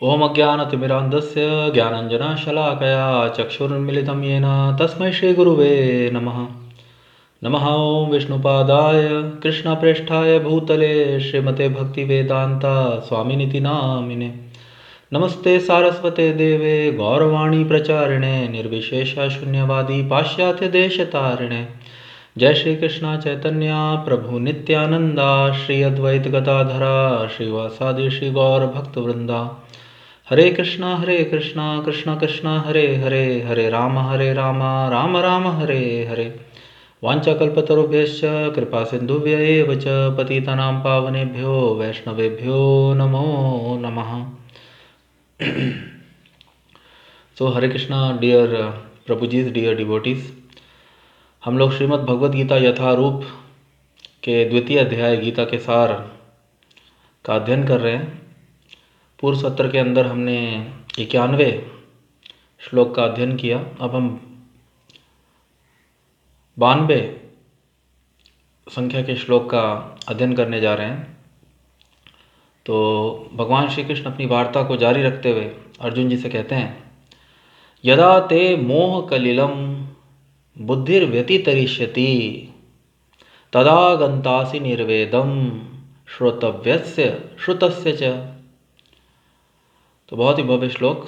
ओम अज्ञानतिमिरान्धस्य ज्ञानाञ्जनशलाकया चक्षुरुन्मिलितं येन तस्मै श्रीगुरुवे नमः। नमः ओं विष्णुपादाय कृष्णप्रेष्ठाय भूतले श्रीमते भक्तिवेदान्ता स्वामिनिति नामिने। नमस्ते सारस्वते देवे गौरवाणी प्रचारिणे निर्विशेषशून्यवादी पाश्चात्यदेशतारिणे। जय श्री कृष्ण चैतन्य प्रभु नित्यानंदा श्री अद्वैत गदाधरा श्रीवासादि श्री गौर भक्तवृंदा। हरे कृष्णा कृष्णा कृष्णा हरे हरे हरे राम राम राम हरे हरे। वाञ्छाकल्पतरुभ्यश्च कृपा सिन्धुभ्य एव च पतितानां पावनेभ्यो वैष्णवेभ्यो नमो नमः। सो हरे कृष्णा डियर प्रभुजीज, डियर डिवोटीज, हम लोग श्रीमद् भगवद गीता यथारूप के द्वितीय अध्याय गीता के सार का अध्ययन कर रहे हैं। पूर्व सत्र के अंदर हमने 91 श्लोक का अध्ययन किया। अब हम 92 संख्या के श्लोक का अध्ययन करने जा रहे हैं। तो भगवान श्री कृष्ण अपनी वार्ता को जारी रखते हुए अर्जुन जी से कहते हैं, यदा ते मोह कलिलम बुद्धिर्व्यतितरिष्यति तदा गन्तासि निर्वेदम श्रोतव्यस्य श्रुतस्य च। तो बहुत ही भव्य श्लोक।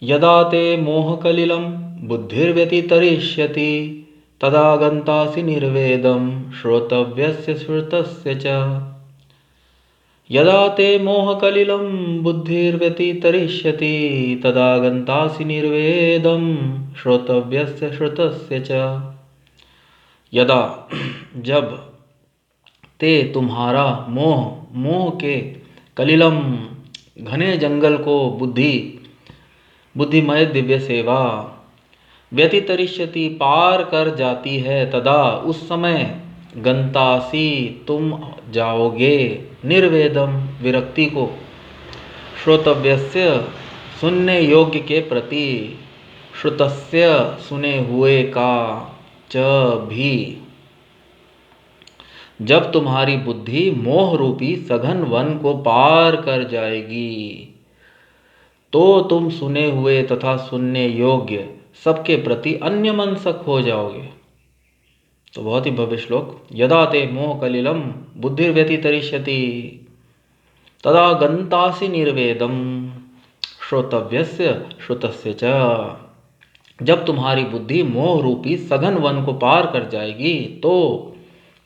यदा ते मोहकलिलं बुद्धिर्व्यतितरिष्यति तदा गन्तासि निर्वेदं श्रोतव्यस्य श्रुतस्य च। यदा ते मोहकलिलं बुद्धिर्व्यतितरिष्यति तदा गन्तासि निर्वेदं श्रोतव्यस्य श्रुतस्य च। यदा जब ते तुम्हारा मोह के कलिलम घने जंगल को बुद्धिमय दिव्य सेवा व्यतितरिष्यति पार कर जाती है, तदा उस समय गंतासी तुम जाओगे निर्वेदम विरक्ति को, श्रोतव्यस्य सुनने योग्य के प्रति, श्रुतस्य सुने हुए का, च भी। जब तुम्हारी बुद्धि मोह रूपी सघन वन को पार कर जाएगी तो तुम सुने हुए तथा सुनने योग्य सबके प्रति अन्यमनस्क हो जाओगे। तो बहुत ही भव्य श्लोक। यदा ते मोह कलिलम बुद्धिर्व्यतितरिष्यति तदा गन्तासि निर्वेदम श्रोतव्यस्य श्रुतस्य च। जब तुम्हारी बुद्धि मोह रूपी सघन वन को पार कर जाएगी तो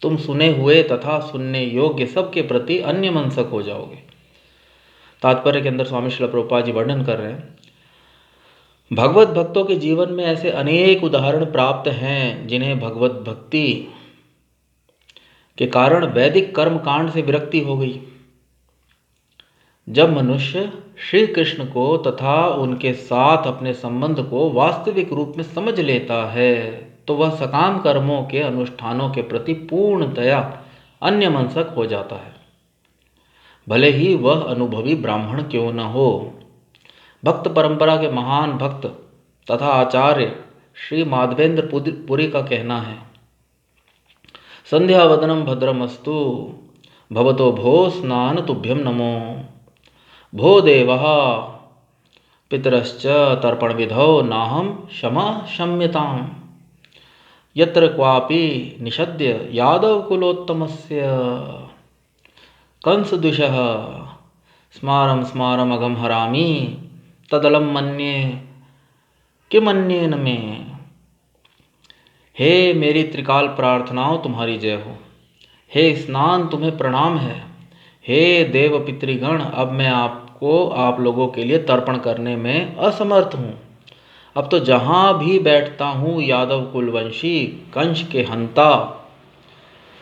तुम सुने हुए तथा सुनने योग्य सबके प्रति अन्यमनस्क हो जाओगे। तात्पर्य के अंदर स्वामी श्रील प्रभुपाद जी वर्णन कर रहे हैं, भगवत भक्तों के जीवन में ऐसे अनेक उदाहरण प्राप्त हैं जिन्हें भगवत भक्ति के कारण वैदिक कर्म कांड से विरक्ति हो गई। जब मनुष्य श्री कृष्ण को तथा उनके साथ अपने संबंध को वास्तविक रूप में समझ लेता है तो वह सकाम कर्मों के अनुष्ठानों के प्रति पूर्णतया अन्यमनस्क हो जाता है, भले ही वह अनुभवी ब्राह्मण क्यों न हो। भक्त परंपरा के महान भक्त तथा आचार्य श्री माधवेंद्र पुरी का कहना है, संध्यावदनम भद्रमस्तु भवतो भो स्नान तुभ्यम नमो भो देवः पितरश्च तर्पण विधौ नाहम क्षमा क्षम्यताम् यत्र क्वापि निषद्य यादव कुलोत्तमस्य कंसदुषः स्मारं स्मारम अघम हरामि तदलम मन्ये किमन्येन मे। हे मेरी त्रिकाल प्रार्थनाओं तुम्हारी जय हो, हे स्नान तुम्हें प्रणाम है, हे देव पितृगण अब मैं आप लोगों के लिए तर्पण करने में असमर्थ हूँ। अब तो जहाँ भी बैठता हूँ यादव कुलवंशी कंस के हंता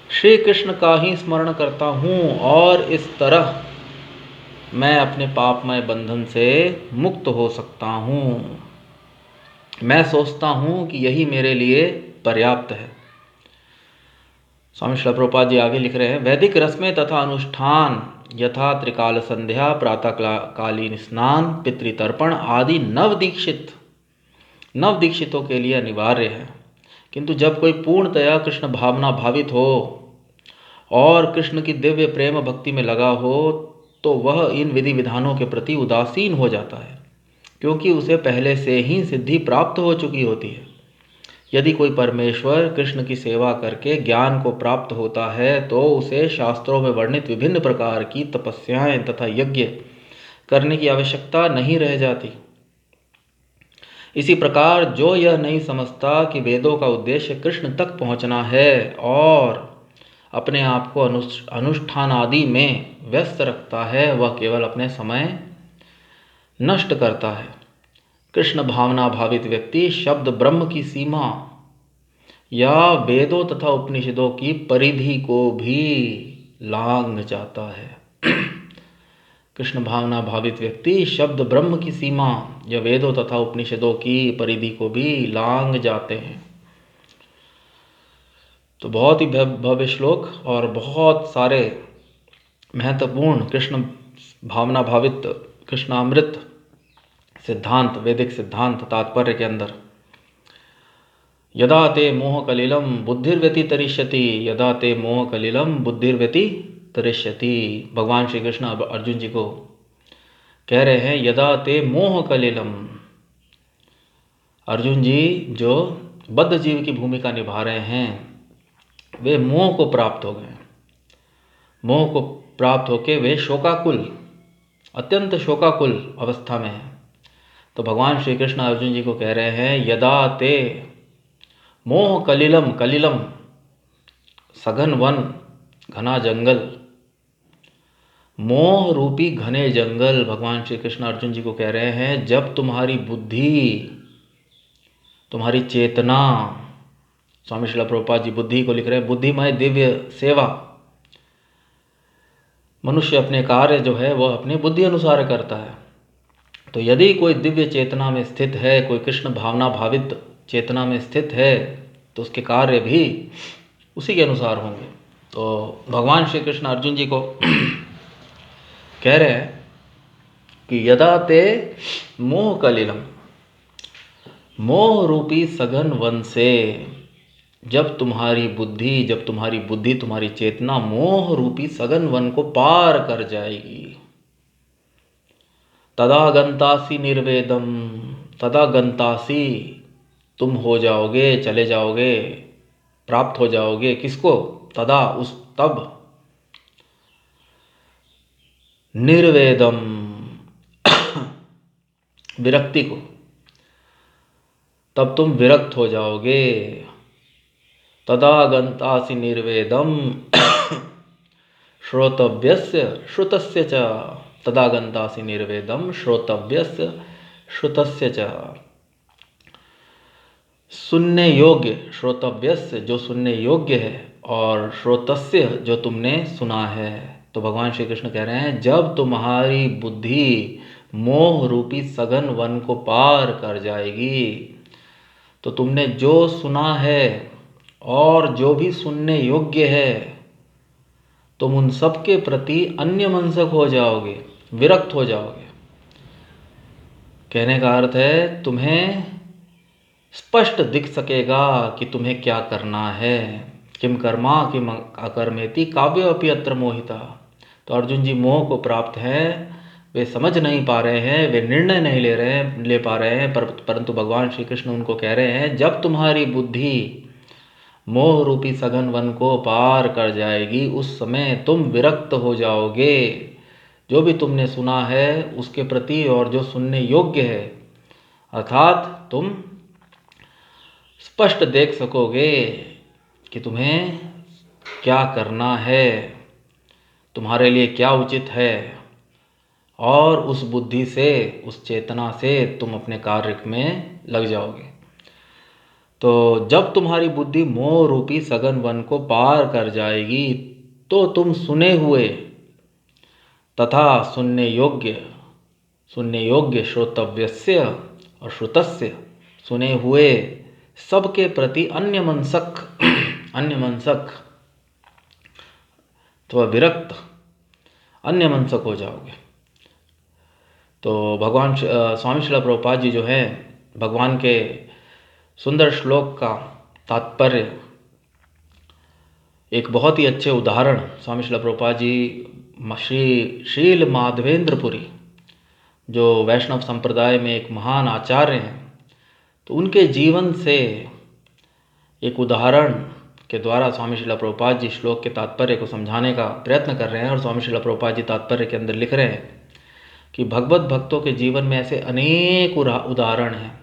श्री कृष्ण का ही स्मरण करता हूँ और इस तरह मैं अपने पापमय बंधन से मुक्त हो सकता हूँ। मैं सोचता हूँ कि यही मेरे लिए पर्याप्त है। स्वामी श्रील प्रभुपाद जी आगे लिख रहे हैं, वैदिक रस्में तथा अनुष्ठान यथा त्रिकाल संध्या, प्रातःकालीन स्नान, पितृतर्पण आदि नवदीक्षितों के लिए अनिवार्य है, किंतु जब कोई पूर्णतया कृष्ण भावना भावित हो और कृष्ण की दिव्य प्रेम भक्ति में लगा हो तो वह इन विधि विधानों के प्रति उदासीन हो जाता है, क्योंकि उसे पहले से ही सिद्धि प्राप्त हो चुकी होती है। यदि कोई परमेश्वर कृष्ण की सेवा करके ज्ञान को प्राप्त होता है तो उसे शास्त्रों में वर्णित विभिन्न प्रकार की तपस्याएं तथा यज्ञ करने की आवश्यकता नहीं रह जाती। इसी प्रकार जो यह नहीं समझता कि वेदों का उद्देश्य कृष्ण तक पहुंचना है और अपने आप को अनुष्ठान आदि में व्यस्त रखता है, वह केवल अपने समय नष्ट करता है। कृष्ण भावना भावित व्यक्ति शब्द ब्रह्म की सीमा या वेदों तथा उपनिषदों की परिधि को भी लांघ जाता है। कृष्ण भावना भावित व्यक्ति शब्द ब्रह्म की सीमा या वेदों तथा उपनिषदों की परिधि को भी लांघ जाते हैं। तो बहुत ही भव्य श्लोक और बहुत सारे महत्वपूर्ण कृष्ण भावना भावित कृष्णामृत सिद्धांत, वैदिक सिद्धांत तात्पर्य के अंदर यदा ते मोह कलिलम बुद्धिर्व्यतितरिष्यति, यदा ते मोह कलिलम बुद्धिर्व्यतितरिष्यति। भगवान श्री कृष्ण अब अर्जुन जी को कह रहे हैं यदा ते मोह कलिलम। अर्जुन जी जो बद्ध जीव की भूमिका निभा रहे हैं वे मोह को प्राप्त हो गए। मोह को प्राप्त होके वे शोकाकुल, अत्यंत शोकाकुल अवस्था में हैं। तो भगवान श्री कृष्ण अर्जुन जी को कह रहे हैं यदा ते मोह कलिलम, कलिलम सघन वन, घना जंगल, मोह रूपी घने जंगल। भगवान श्री कृष्ण अर्जुन जी को कह रहे हैं जब तुम्हारी बुद्धि, तुम्हारी चेतना, स्वामी श्रील प्रभुपाद जी बुद्धि को लिख रहे हैं बुद्धिमय दिव्य सेवा। मनुष्य अपने कार्य जो है वह अपनी बुद्धि अनुसार करता है। तो यदि कोई दिव्य चेतना में स्थित है, कोई कृष्ण भावना भावित चेतना में स्थित है, तो उसके कार्य भी उसी के अनुसार होंगे। तो भगवान श्री कृष्ण अर्जुन जी को कह रहे हैं कि यदा ते मोह कलिलम, मोह रूपी सघन वन से जब तुम्हारी बुद्धि, तुम्हारी चेतना मोह रूपी सघन वन को पार कर जाएगी, तदा गंतासी निर्वेदम, तदा गंतासी तुम हो जाओगे, चले जाओगे, प्राप्त हो जाओगे। किसको? तदा, उस तब, निर्वेदम विरक्ति को, तब तुम विरक्त हो जाओगे। तदा गंतासि निर्वेदम श्रोतव्यस्य श्रुतस्य च, तदा गंतासि निर्वेदम श्रोतव्यस्य श्रुतस्य च। सुनने योग्य, श्रोतव्यस्य जो सुनने योग्य है, और श्रोतस्य जो तुमने सुना है। तो भगवान श्री कृष्ण कह रहे हैं जब तुम्हारी बुद्धि मोह रूपी सघन वन को पार कर जाएगी तो तुमने जो सुना है और जो भी सुनने योग्य है तुम उन सब के प्रति अन्यमनस्क हो जाओगे, विरक्त हो जाओगे। कहने का अर्थ है तुम्हें स्पष्ट दिख सकेगा कि तुम्हें क्या करना है। किम कर्मा किम अकर्मेति काव्योऽपि अत्र मोहिता। तो अर्जुन जी मोह को प्राप्त हैं, वे समझ नहीं पा रहे हैं, वे निर्णय नहीं ले पा रहे हैं, परंतु भगवान श्री कृष्ण उनको कह रहे हैं जब तुम्हारी बुद्धि मोह रूपी सघन वन को पार कर जाएगी उस समय तुम विरक्त हो जाओगे। जो भी तुमने सुना है उसके प्रति और जो सुनने योग्य है, अर्थात तुम स्पष्ट देख सकोगे कि तुम्हें क्या करना है, तुम्हारे लिए क्या उचित है, और उस बुद्धि से, उस चेतना से तुम अपने कार्य में लग जाओगे। तो जब तुम्हारी बुद्धि मोह रूपी सघन वन को पार कर जाएगी तो तुम सुने हुए तथा सुनने योग्य श्रोतव्यस्य और श्रुतस्य, सुने हुए सबके प्रति अन्यमनस्क तो विरक्त, अन्यमनस्क हो जाओगे। तो भगवान स्वामी श्रील प्रभुपाद जी जो है भगवान के सुंदर श्लोक का तात्पर्य एक बहुत ही अच्छे उदाहरण स्वामी श्रील प्रभुपाद जी श्री शील माधवेंद्रपुरी जो वैष्णव संप्रदाय में एक महान आचार्य हैं, तो उनके जीवन से एक उदाहरण के द्वारा स्वामी श्रील प्रभुपाद जी श्लोक के तात्पर्य को समझाने का प्रयत्न कर रहे हैं। और स्वामी श्रील प्रभुपाद जी तात्पर्य के अंदर लिख रहे हैं कि भगवत भक्तों के जीवन में ऐसे अनेक उदाहरण हैं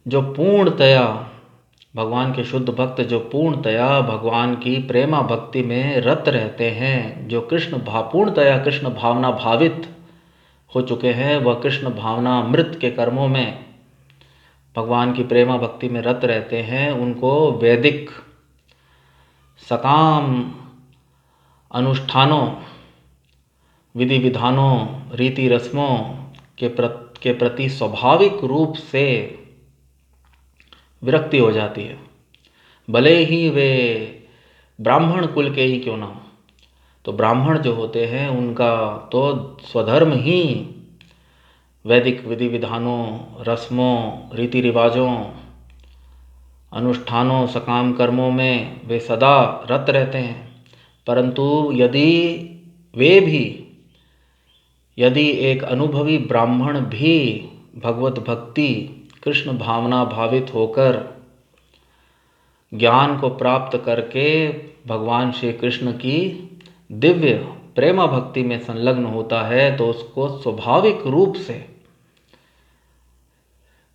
जो पूर्णतया भगवान के शुद्ध भक्त, जो पूर्णतया भगवान की प्रेमा भक्ति में रत रहते हैं, जो पूर्णतया कृष्ण भावना भावित हो चुके हैं, वह कृष्ण भावना मृत के कर्मों में भगवान की प्रेमा भक्ति में रत रहते हैं। उनको वैदिक सकाम अनुष्ठानों, विधि विधानों, रीति रस्मों के प्रति स्वाभाविक रूप से विरक्ति हो जाती है, भले ही वे ब्राह्मण कुल के ही क्यों ना हो। तो ब्राह्मण जो होते हैं उनका तो स्वधर्म ही वैदिक विधि विधानों, रस्मों, रीति रिवाजों, अनुष्ठानों, सकाम कर्मों में वे सदा रत रहते हैं। परंतु यदि एक अनुभवी ब्राह्मण भी भगवत भक्ति, कृष्ण भावना भावित होकर ज्ञान को प्राप्त करके भगवान श्री कृष्ण की दिव्य प्रेमा भक्ति में संलग्न होता है, तो उसको स्वाभाविक रूप से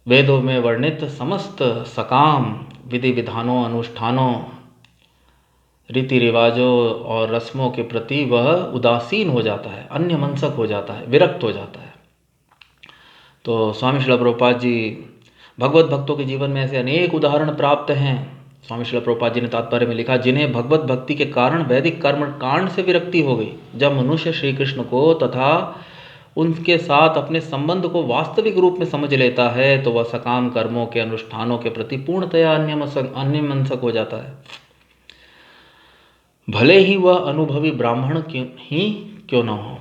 वेदों में वर्णित समस्त सकाम विधि विधानों, अनुष्ठानों, रीति रिवाजों और रस्मों के प्रति वह उदासीन हो जाता है, अन्यमनस्क हो जाता है, विरक्त हो जाता है। तो स्वामी श्रील प्रभुपाद जी भगवत भक्तों के जीवन में ऐसे अनेक उदाहरण प्राप्त हैं। स्वामी श्रील प्रभुपाद जी ने तात्पर्य में लिखा, जिन्हें भगवत भक्ति के कारण वैदिक कर्म कांड से विरक्ति हो गई, जब मनुष्य श्री कृष्ण को तथा उनके साथ अपने संबंध को वास्तविक रूप में समझ लेता है, तो वह सकाम कर्मों के अनुष्ठानों के प्रति पूर्णतया अन्यमनस्क हो जाता है, भले ही वह अनुभवी ब्राह्मण क्यों न हो।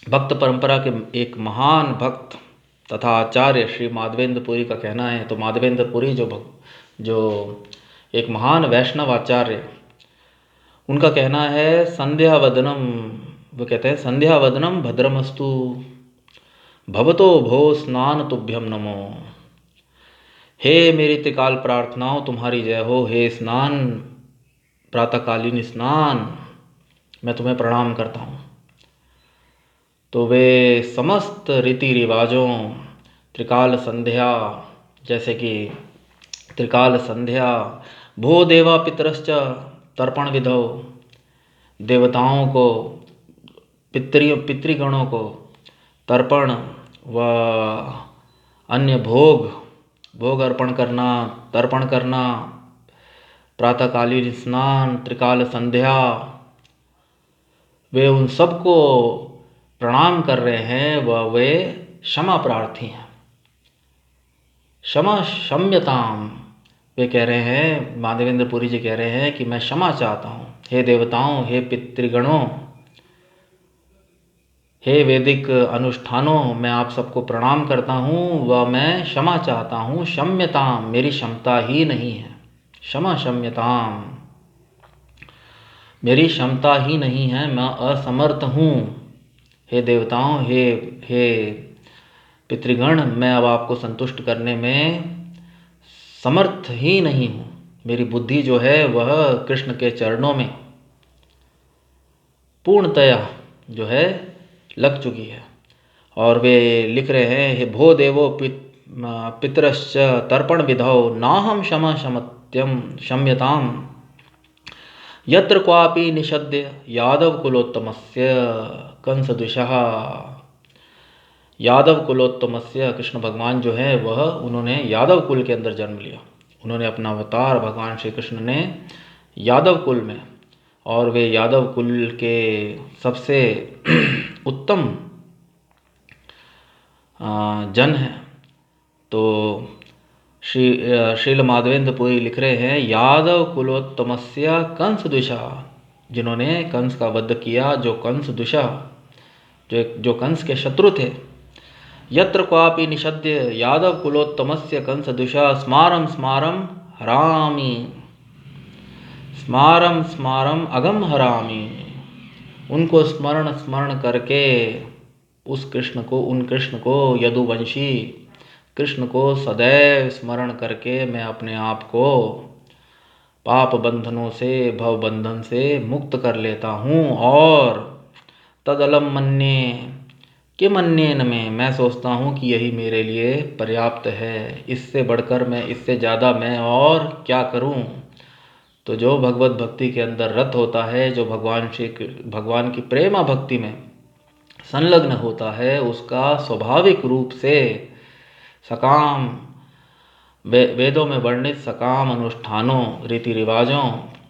भक्त परंपरा के एक महान भक्त तथा आचार्य श्री माधवेंद्रपुरी का कहना है, तो माधवेंद्रपुरी जो एक महान वैष्णव आचार्य, उनका कहना है संध्यावदनम, वो कहते हैं संध्यावदनम भद्रमस्तु भवतो भो स्नान तुभ्यम नमो। हे मेरी त्रिकाल प्रार्थनाओं तुम्हारी जय हो, हे स्नान, प्रातःकालीन स्नान, मैं तुम्हें प्रणाम करता हूँ। तो वे समस्त रीति रिवाजों, त्रिकाल संध्या, जैसे कि त्रिकाल संध्या, भो देवा पितरश्च तर्पण विधौ, देवताओं को, पितृगणों को तर्पण व अन्य भोग अर्पण करना, तर्पण करना, प्रातःकालीन स्नान, त्रिकाल संध्या, वे उन सबको प्रणाम कर रहे हैं, वे क्षमा प्रार्थी हैं। क्षम्यताम, वे कह रहे हैं, माधवेंद्रपुरी जी कह रहे हैं कि मैं क्षमा चाहता हूँ, हे देवताओं, हे पितृगणों, हे वैदिक अनुष्ठानों, मैं आप सबको प्रणाम करता हूँ व मैं क्षमा चाहता हूँ। क्षम्यताम, मेरी क्षमता ही नहीं है, क्षम्यताम, मेरी क्षमता ही नहीं है, मैं असमर्थ हूँ। हे देवताओं, हे पितृगण, मैं अब आपको संतुष्ट करने में समर्थ ही नहीं हूँ। मेरी बुद्धि जो है वह कृष्ण के चरणों में पूर्णतया जो है लग चुकी है। और वे लिख रहे हैं, हे भो देवो पितरश्च तर्पण विधौ नाहम क्षम्यताम यत्र क्वापि निषद्य यादव कुलोत्तमस्य कंसदुषः। यादव कुलोत्तमस्य, कृष्ण भगवान जो है वह, उन्होंने यादव कुल के अंदर जन्म लिया। उन्होंने अपना अवतार भगवान श्री कृष्ण ने यादव कुल में, और वे यादव कुल के सबसे उत्तम जन हैं। तो श्रील माधवेंद्रपुरी लिख रहे हैं, यादव कुलोत्तमस्य कंस दुषा, जिन्होंने कंस का वध किया, जो कंस दुषा, जो कंस के शत्रु थे। यत्र क्वापि निषद्य यादव कुलोत्तमस्य कंस दुषा स्मारम स्मारम हरामि, स्मारम स्मारम अगम हरामि। उनको स्मरण स्मरण करके उन कृष्ण को यदुवंशी कृष्ण को सदैव स्मरण करके मैं अपने आप को पाप बंधनों से भव बंधन से मुक्त कर लेता हूँ। और तदलम मन्ये कि मन्येन में मैं सोचता हूँ कि यही मेरे लिए पर्याप्त है, इससे बढ़कर मैं, इससे ज़्यादा मैं और क्या करूँ। तो जो भगवत भक्ति के अंदर रत होता है, जो भगवान की प्रेमा भक्ति में संलग्न होता है, उसका स्वाभाविक रूप से सकाम वेदों में वर्णित सकाम अनुष्ठानों रीति रिवाजों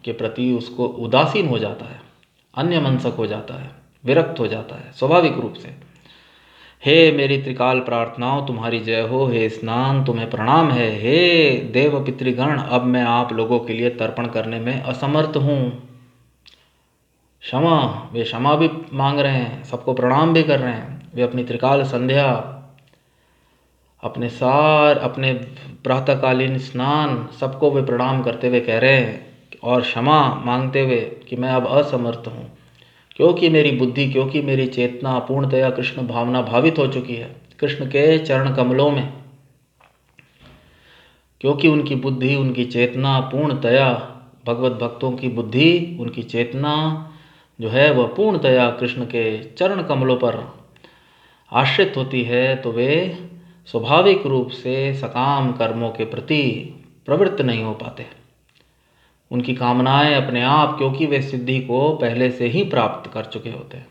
के प्रति उसको उदासीन हो जाता है, अन्य मनसक हो जाता है, विरक्त हो जाता है स्वाभाविक रूप से। हे मेरी त्रिकाल प्रार्थनाओं तुम्हारी जय हो, हे स्नान तुम्हें प्रणाम है, हे देव पितृगण अब मैं आप लोगों के लिए तर्पण करने में असमर्थ हूँ। क्षमा, वे क्षमा भी मांग रहे हैं, सबको प्रणाम भी कर रहे हैं। वे अपनी त्रिकाल संध्या, अपने प्रातःकालीन स्नान सबको वे प्रणाम करते हुए कह रहे हैं और क्षमा मांगते हुए कि मैं अब असमर्थ हूँ, क्योंकि मेरी बुद्धि, क्योंकि मेरी चेतना पूर्णतया कृष्ण भावना भावित हो चुकी है कृष्ण के चरण कमलों में, क्योंकि उनकी बुद्धि, उनकी चेतना पूर्णतया, भगवत भक्तों की बुद्धि, उनकी चेतना जो है वह पूर्णतया कृष्ण के चरण कमलों पर आश्रित होती है। तो वे स्वाभाविक रूप से सकाम कर्मों के प्रति प्रवृत्त नहीं हो पाते। उनकी कामनाएं अपने आप, क्योंकि वे सिद्धि को पहले से ही प्राप्त कर चुके होते हैं।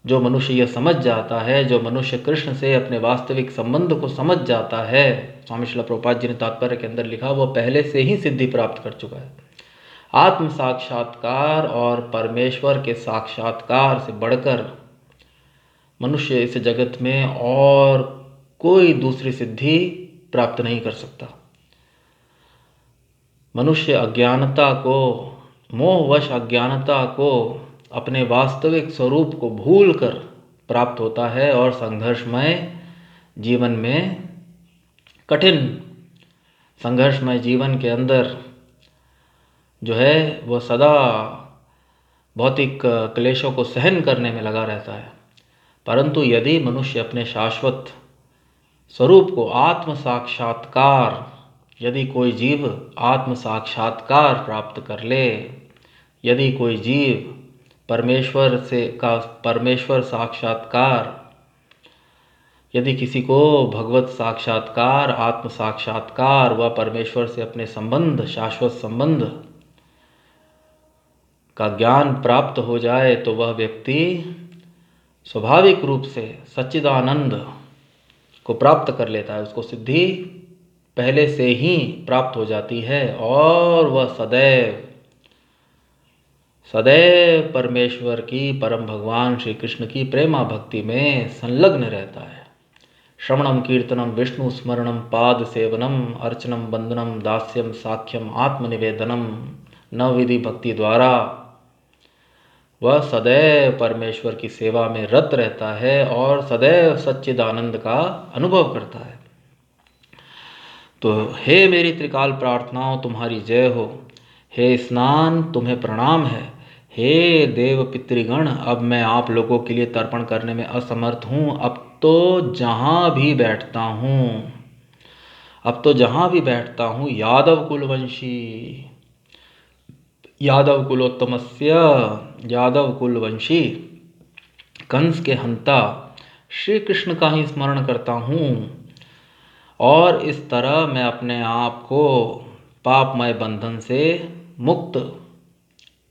जो मनुष्य यह समझ जाता है, जो मनुष्य कृष्ण से अपने वास्तविक संबंध को समझ जाता है, स्वामी श्रील प्रभुपाद जी ने तात्पर्य के अंदर लिखा, वो पहले से ही सिद्धि प्राप्त कर चुका है। आत्म साक्षात्कार और परमेश्वर के साक्षात्कार से बढ़कर मनुष्य इस जगत में और कोई दूसरी सिद्धि प्राप्त नहीं कर सकता। मनुष्य अज्ञानता को, मोहवश अज्ञानता को अपने वास्तविक स्वरूप को भूलकर प्राप्त होता है और संघर्षमय जीवन में, कठिन संघर्षमय जीवन के अंदर जो है वह सदा भौतिक क्लेशों को सहन करने में लगा रहता है। परंतु यदि मनुष्य अपने शाश्वत स्वरूप को, आत्म साक्षात्कार, यदि कोई जीव आत्म साक्षात्कार प्राप्त कर ले, यदि कोई जीव परमेश्वर साक्षात्कार, यदि किसी को भगवत साक्षात्कार, आत्म साक्षात्कार व परमेश्वर से अपने संबंध, शाश्वत संबंध का ज्ञान प्राप्त हो जाए, तो वह व्यक्ति स्वाभाविक रूप से सच्चिदानंद को प्राप्त कर लेता है। उसको सिद्धि पहले से ही प्राप्त हो जाती है और वह सदैव सदैव परमेश्वर की, परम भगवान श्री कृष्ण की प्रेमा भक्ति में संलग्न रहता है। श्रवणम कीर्तनम विष्णु स्मरणम पाद सेवनम अर्चनम वंदनम दास्यम साख्यम आत्मनिवेदनम नवविधि भक्ति द्वारा वह सदैव परमेश्वर की सेवा में रत रहता है और सदैव सच्चिदानंद का अनुभव करता है। तो हे मेरी त्रिकाल प्रार्थनाओं तुम्हारी जय हो, हे स्नान तुम्हें प्रणाम है, हे देव पितृगण अब मैं आप लोगों के लिए तर्पण करने में असमर्थ हूँ। अब तो जहाँ भी बैठता हूँ यादव कुलवंशी, यादव कुलोत्तमस्य, यादव कुलवंशी कंस के हंता श्री कृष्ण का ही स्मरण करता हूँ और इस तरह मैं अपने आप को पापमय बंधन से मुक्त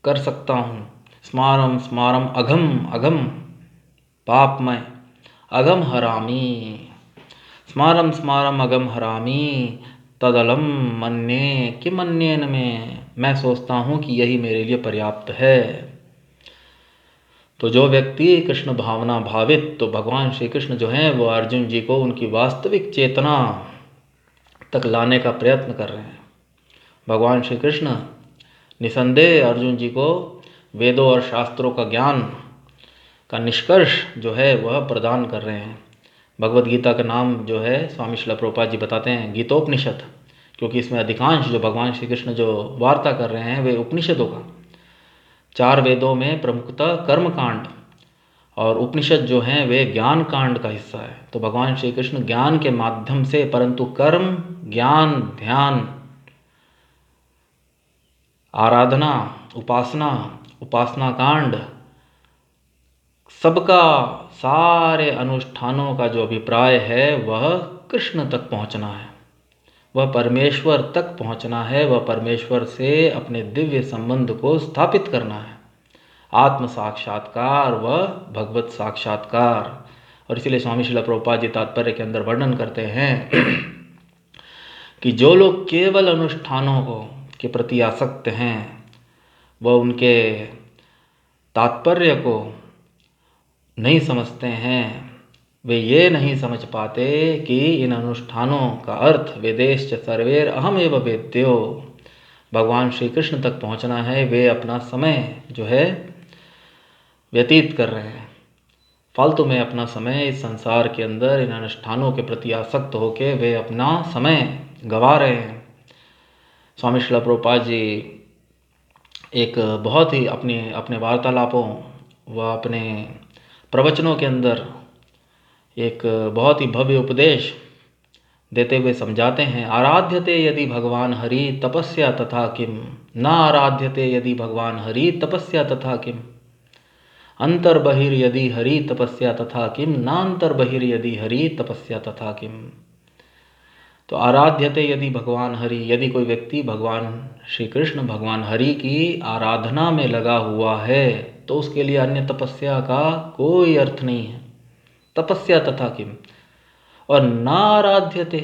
कर सकता हूँ। स्मारम स्मारम अघम अघम पापमय अघम हरामी, स्मारम स्मारम अघम हरामी तदलम मन्ये कि मन्येन में मैं सोचता हूँ कि यही मेरे लिए पर्याप्त है। तो जो व्यक्ति कृष्ण भावना भावित, तो भगवान श्री कृष्ण जो हैं वो अर्जुन जी को उनकी वास्तविक चेतना तक लाने का प्रयत्न कर रहे हैं। भगवान श्री कृष्ण निसंदेह अर्जुन जी को वेदों और शास्त्रों का ज्ञान का निष्कर्ष जो है वह प्रदान कर रहे हैं। भगवत गीता का नाम जो है स्वामी श्रील प्रभुपाद जी बताते हैं गीतोपनिषद, क्योंकि इसमें अधिकांश जो भगवान श्री कृष्ण जो वार्ता कर रहे हैं वे उपनिषदों का, 4 वेदों में प्रमुखतः कर्म कांड और उपनिषद जो हैं वे ज्ञान कांड का हिस्सा है। तो भगवान श्री कृष्ण ज्ञान के माध्यम से, परंतु कर्म, ज्ञान, ध्यान, आराधना, उपासना, उपासना कांड, सबका, सारे अनुष्ठानों का जो अभिप्राय है वह कृष्ण तक पहुंचना है, वह परमेश्वर तक पहुंचना है, वह परमेश्वर से अपने दिव्य संबंध को स्थापित करना है। आत्म साक्षात्कार व भगवत साक्षात्कार। और इसीलिए स्वामी श्रील प्रभुपाद जी तात्पर्य के अंदर वर्णन करते हैं कि जो लोग केवल अनुष्ठानों को के प्रति आसक्त हैं, वह उनके तात्पर्य को नहीं समझते हैं, वे ये नहीं समझ पाते कि इन अनुष्ठानों का अर्थ वेदेश्च सर्वेर अहम एव वेद्यो, भगवान श्री कृष्ण तक पहुंचना है। वे अपना समय जो है व्यतीत कर रहे हैं, फालतू में अपना समय इस संसार के अंदर इन अनुष्ठानों के प्रति आसक्त होकर वे अपना समय गंवा रहे हैं। स्वामी श्रील प्रभुपाद जी एक बहुत ही अपने वार्तालापों व अपने प्रवचनों के अंदर एक बहुत ही भव्य उपदेश देते हुए समझाते हैं। आराध्यते यदि भगवान हरि तपस्या तथा किम, न आराध्यते यदि भगवान हरि तपस्या तथा किम, अंतर्बहिर्यदि हरि तपस्या तथा किम, न अंतर्बहिर्यदि हरि तपस्या तथा किम। तो आराध्यते यदि भगवान हरि, यदि कोई व्यक्ति भगवान श्री कृष्ण, भगवान हरि की आराधना में लगा हुआ है तो उसके लिए अन्य तपस्या का कोई अर्थ नहीं है। तपस्या तथा किम। और न आराध्यते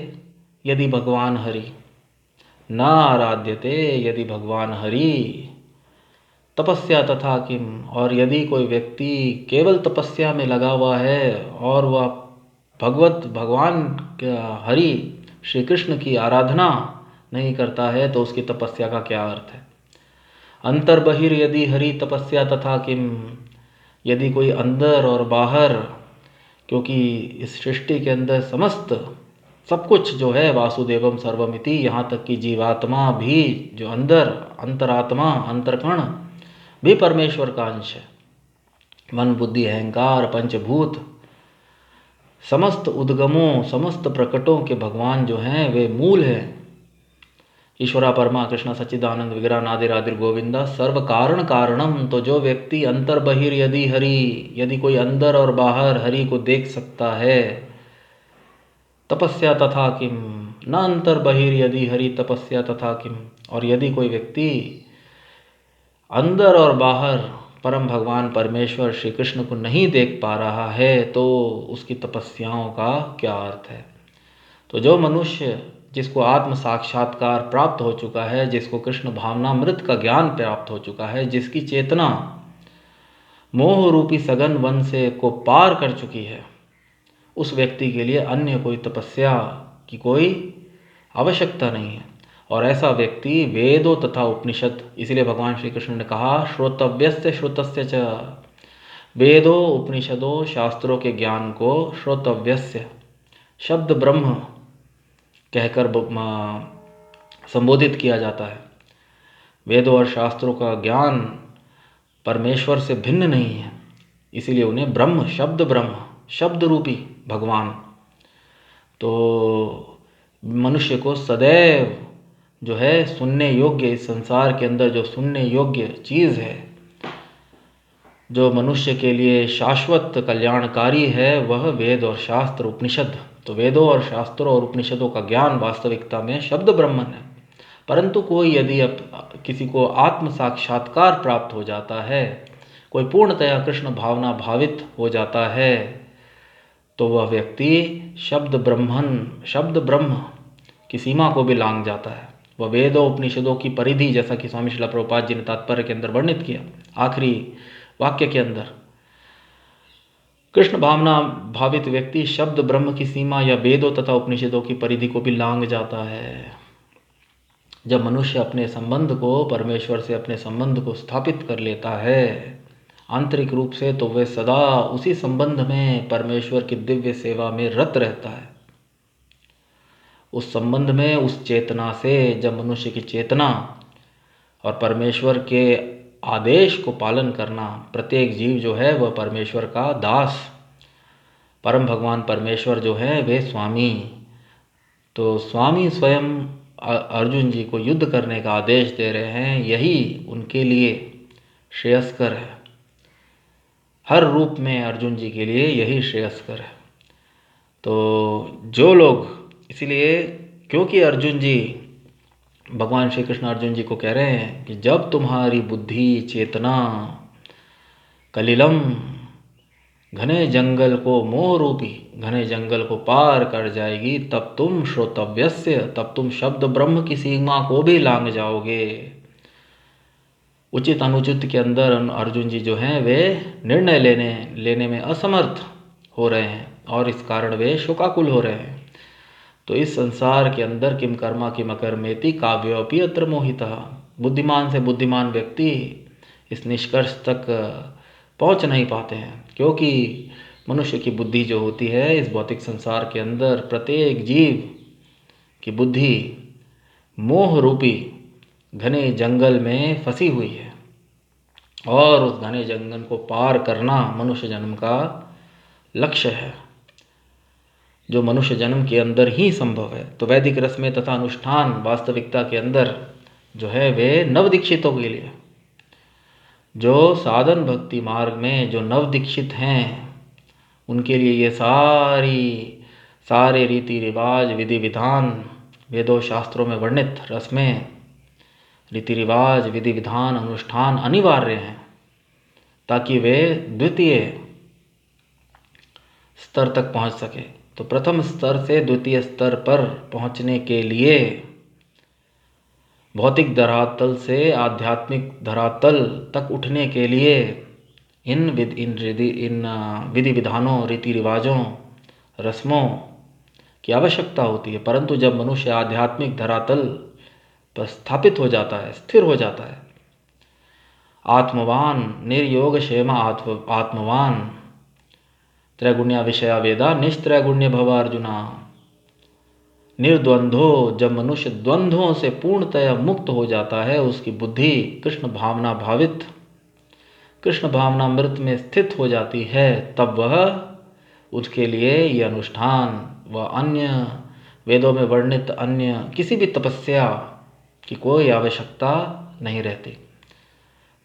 यदि भगवान हरि, न आराध्यते यदि भगवान हरि तपस्या तथा किम। और यदि कोई व्यक्ति केवल तपस्या में लगा हुआ है और वह भगवान हरि श्री कृष्ण की आराधना नहीं करता है तो उसकी तपस्या का क्या अर्थ है। अंतर्बहिर यदि हरि तपस्या तथा किम, यदि कोई अंदर और बाहर, क्योंकि इस सृष्टि के अंदर समस्त सब कुछ जो है वासुदेवम सर्वमिति, यहाँ तक कि जीवात्मा भी जो अंदर, अंतरात्मा, अंतर्कण भी परमेश्वर का अंश है। मन, बुद्धि, अहंकार, पंचभूत, समस्त उद्गमों, समस्त प्रकटों के भगवान जो हैं वे मूल हैं। ईश्वरा परमा कृष्ण सच्चिदानंद विग्रह नादिरादिर गोविंदा सर्व कारण कारणम। तो जो व्यक्ति अंतर बहिर यदि हरि, यदि कोई अंदर और बाहर हरि को देख सकता है, तपस्या तथा किम, न अंतर बहिर यदि हरि तपस्या तथा किम। और यदि कोई व्यक्ति अंदर और बाहर परम भगवान परमेश्वर श्री कृष्ण को नहीं देख पा रहा है तो उसकी तपस्याओं का क्या अर्थ है। तो जो मनुष्य जिसको आत्म साक्षात्कार प्राप्त हो चुका है, जिसको कृष्ण भावनामृत का ज्ञान प्राप्त हो चुका है, जिसकी चेतना मोह रूपी सघन वन से को पार कर चुकी है, उस व्यक्ति के लिए अन्य कोई तपस्या की कोई आवश्यकता नहीं है। और ऐसा व्यक्ति वेदों तथा उपनिषद, इसलिए भगवान श्री कृष्ण ने कहा श्रोतव्यस्य श्रुतस्य च, वेदों, उपनिषदों, शास्त्रों के ज्ञान को श्रोतव्यस्य शब्द ब्रह्म कहकर संबोधित किया जाता है। वेदों और शास्त्रों का ज्ञान परमेश्वर से भिन्न नहीं है, इसीलिए उन्हें ब्रह्म, शब्द रूपी भगवान। तो मनुष्य को सदैव जो है सुनने योग्य, इस संसार के अंदर जो सुनने योग्य चीज़ है, जो मनुष्य के लिए शाश्वत कल्याणकारी है, वह वेद और शास्त्र, उपनिषद। तो वेदों और शास्त्रों और उपनिषदों का ज्ञान वास्तविकता में शब्द ब्रह्मन है। परंतु कोई यदि किसी को आत्म साक्षात्कार प्राप्त हो जाता है, कोई पूर्णतया कृष्ण भावना भावित हो जाता है, तो वह व्यक्ति शब्द ब्रह्म की सीमा को भी लांघ जाता है। वह वेदों उपनिषदों की परिधि, जैसा कि स्वामी श्रील प्रभुपाद जी ने तात्पर्य के अंदर वर्णित किया आखिरी वाक्य के अंदर, कृष्ण भावना भावित व्यक्ति शब्द ब्रह्म की सीमा या वेदों तथा उपनिषदों की परिधि को भी लांघ जाता है। जब मनुष्य अपने संबंध को, परमेश्वर से अपने संबंध को स्थापित कर लेता है आंतरिक रूप से, तो वह सदा उसी संबंध में, परमेश्वर की दिव्य सेवा में रत रहता है। उस संबंध में, उस चेतना से, जब मनुष्य की चेतना और परमेश्वर के आदेश को पालन करना। प्रत्येक जीव जो है वह परमेश्वर का दास, परम भगवान परमेश्वर जो है वे स्वामी। तो स्वामी स्वयं अर्जुन जी को युद्ध करने का आदेश दे रहे हैं, यही उनके लिए श्रेयस्कर है। हर रूप में अर्जुन जी के लिए यही श्रेयस्कर है। तो जो लोग, इसीलिए क्योंकि अर्जुन जी, भगवान श्री कृष्ण अर्जुन जी को कह रहे हैं कि जब तुम्हारी बुद्धि चेतना कलिलम घने जंगल को, मोह रूपी घने जंगल को पार कर जाएगी, तब तुम श्रोतव्यस्य, तब तुम शब्द ब्रह्म की सीमा को भी लांघ जाओगे। उचित अनुचित के अंदर अर्जुन जी जो हैं वे निर्णय लेने में असमर्थ हो रहे हैं और इस कारण वे शोकाकुल हो रहे हैं। तो इस संसार के अंदर किम कर्मा किम अकर्मेति काव्योपि अत्र मोहितः, बुद्धिमान से बुद्धिमान व्यक्ति इस निष्कर्ष तक पहुंच नहीं पाते हैं, क्योंकि मनुष्य की बुद्धि जो होती है इस भौतिक संसार के अंदर प्रत्येक जीव की बुद्धि मोह रूपी घने जंगल में फंसी हुई है और उस घने जंगल को पार करना मनुष्य जन्म का लक्ष्य है, जो मनुष्य जन्म के अंदर ही संभव है। तो वैदिक रस्में तथा अनुष्ठान वास्तविकता के अंदर जो है वे नवदीक्षितों के लिए, जो साधन भक्ति मार्ग में जो नवदीक्षित हैं उनके लिए ये सारे रीति रिवाज विधि विधान, वेदों शास्त्रों में वर्णित रस्में रीति रिवाज विधि विधान अनुष्ठान अनिवार्य हैं, ताकि वे द्वितीय स्तर तक पहुंच सके। तो प्रथम स्तर से द्वितीय स्तर पर पहुंचने के लिए, भौतिक धरातल से आध्यात्मिक धरातल तक उठने के लिए इन विधि विधानों रीति रिवाजों रस्मों की आवश्यकता होती है। परंतु जब मनुष्य आध्यात्मिक धरातल पर स्थापित हो जाता है, स्थिर हो जाता है, आत्मवान निर्योग क्षेमा आत्मवान त्रैगुण्या विषया वेदा निष्त्रैगुण्य भव अर्जुना, निर्द्वंद्वो, जब मनुष्य द्वंद्वों से पूर्णतया मुक्त हो जाता है, उसकी बुद्धि कृष्ण भावना भावित, कृष्ण भावनामृत में स्थित हो जाती है, तब वह उसके लिए ये अनुष्ठान व अन्य वेदों में वर्णित अन्य किसी भी तपस्या की कोई आवश्यकता नहीं रहती।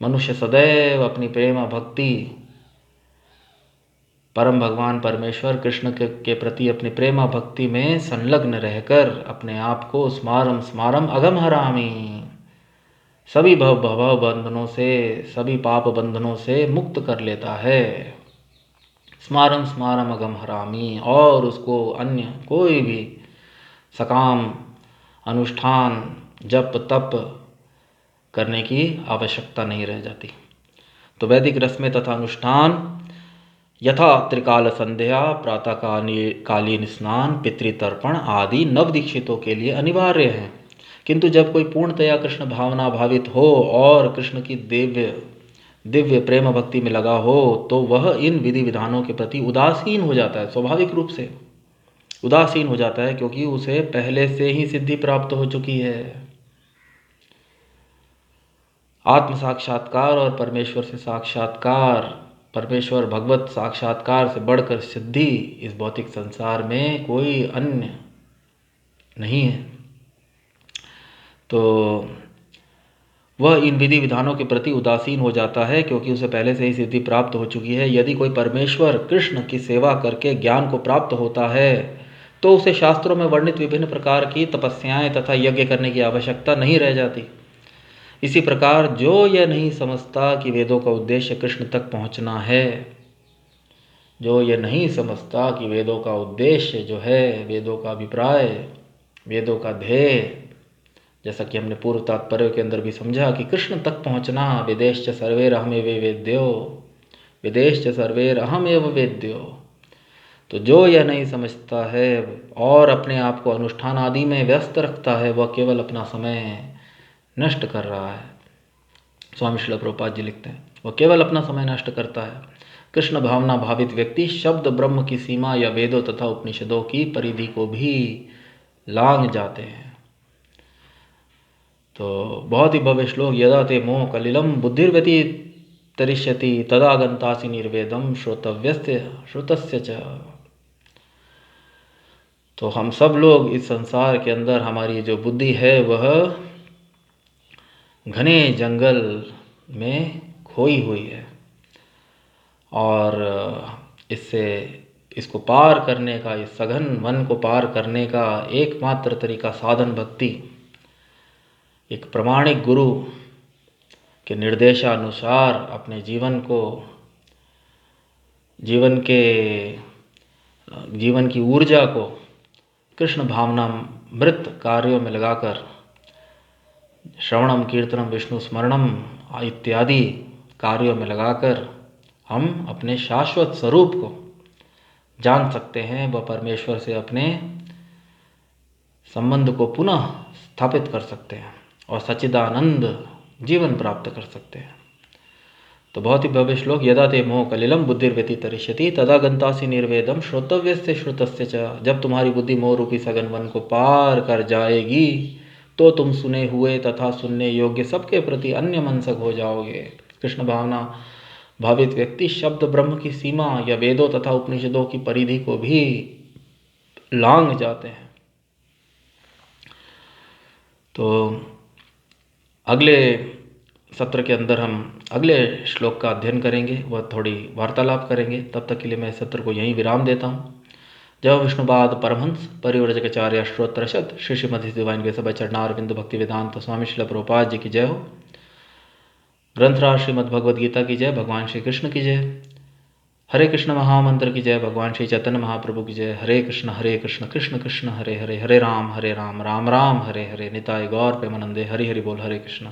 मनुष्य सदैव अपनी प्रेम भक्ति परम भगवान परमेश्वर कृष्ण के प्रति अपनी प्रेम भक्ति में संलग्न रहकर अपने आप को स्मारम स्मारम अगम हरामी, सभी भव बंधनों से, सभी पाप बंधनों से मुक्त कर लेता है। स्मारम स्मारम अगम हरामी, और उसको अन्य कोई भी सकाम अनुष्ठान जप तप करने की आवश्यकता नहीं रह जाती। तो वैदिक रस्में तथा अनुष्ठान यथा त्रिकाल संध्या, प्रातः कालीन स्नान, पितृतर्पण आदि नवदीक्षितों के लिए अनिवार्य हैं। किंतु जब कोई पूर्णतया कृष्ण भावना भावित हो और कृष्ण की दिव्य प्रेम भक्ति में लगा हो, तो वह इन विधि विधानों के प्रति उदासीन हो जाता है, स्वाभाविक रूप से उदासीन हो जाता है, क्योंकि उसे पहले से ही सिद्धि प्राप्त हो चुकी है। आत्म साक्षात्कार और परमेश्वर से साक्षात्कार, परमेश्वर भगवत साक्षात्कार से बढ़कर सिद्धि इस भौतिक संसार में कोई अन्य नहीं है। तो वह इन विधि विधानों के प्रति उदासीन हो जाता है, क्योंकि उसे पहले से ही सिद्धि प्राप्त हो चुकी है। यदि कोई परमेश्वर कृष्ण की सेवा करके ज्ञान को प्राप्त होता है, तो उसे शास्त्रों में वर्णित विभिन्न प्रकार की तपस्याएं तथा यज्ञ करने की आवश्यकता नहीं रह जाती। इसी प्रकार जो यह नहीं समझता कि वेदों का उद्देश्य कृष्ण तक पहुंचना है, जो यह नहीं समझता कि वेदों का उद्देश्य जो है, वेदों का अभिप्राय, वेदों का ध्येय, जैसा कि हमने पूर्व तात्पर्य के अंदर भी समझा कि कृष्ण तक पहुंचना, विदेश्च सर्वैरहमेव वेद्यो, विदेश्च सर्वैरहमेव वेद्यो। तो जो यह नहीं समझता है और अपने आप को अनुष्ठान आदि में व्यस्त रखता है, वह केवल अपना समय नष्ट कर रहा है। स्वामी श्रील प्रभुपाद जी लिखते हैं, वह केवल अपना समय नष्ट करता है। कृष्ण भावना भावित व्यक्ति शब्द ब्रह्म की सीमा या वेदों तथा उपनिषदों की परिधि को भी लांघ जाते हैं। तो बहुत ही भव्य श्लोक, यदा ते मोह कलिलम बुद्धिर्व्यति तरिष्यति तदा गंतासि निर्वेदम श्रुतस्य च। तो हम सब लोग इस संसार के अंदर, हमारी जो बुद्धि है वह घने जंगल में खोई हुई है, और इसको पार करने का, इस सघन वन को पार करने का एकमात्र तरीका साधन भक्ति, एक प्रामाणिक गुरु के निर्देशानुसार अपने जीवन की ऊर्जा को कृष्ण भावना मृत कार्यों में लगाकर, श्रवणम कीर्तनम विष्णु स्मरणम इत्यादि कार्यों में लगाकर हम अपने शाश्वत स्वरूप को जान सकते हैं, वह परमेश्वर से अपने संबंध को पुनः स्थापित कर सकते हैं और सच्चिदानंद जीवन प्राप्त कर सकते हैं। तो बहुत ही भव्य श्लोक, यदा ते मोह कलिलम बुद्धिर्व्यति तरिष्यति तदा गंतासि निर्वेदम श्रोतव्यस्य श्रुतस्य च। जब तुम्हारी बुद्धि मोह रूपी सघन वन को पार कर जाएगी तो तुम सुने हुए तथा सुनने योग्य सबके प्रति अन्य मनसक हो जाओगे। कृष्ण भावना भावित व्यक्ति शब्द ब्रह्म की सीमा या वेदों तथा उपनिषदों की परिधि को भी लांघ जाते हैं। तो अगले सत्र के अंदर हम अगले श्लोक का अध्ययन करेंगे, वह थोड़ी वार्तालाप करेंगे। तब तक के लिए मैं सत्र को यहीं विराम देता हूँ। जय विष्णुपाद परमहंस परिव्रजकाचार्य श्रोत्रशत श्री श्रीमती डिवाइन वे सब चरणारविंद भक्ति वेदांत स्वामी श्रील प्रभुपाद जी की जय हो। ग्रंथराज श्रीमद् भगवद गीता की जय। भगवान श्री कृष्ण की जय। हरे कृष्ण महामंत्र की जय। भगवान श्री चैतन्य महाप्रभु की जय। हरे कृष्ण कृष्ण कृष्ण हरे हरे, हरे राम राम राम हरे हरे, निताय गौर प्रेमानंदे। हरि हरि बोल। हरे कृष्ण।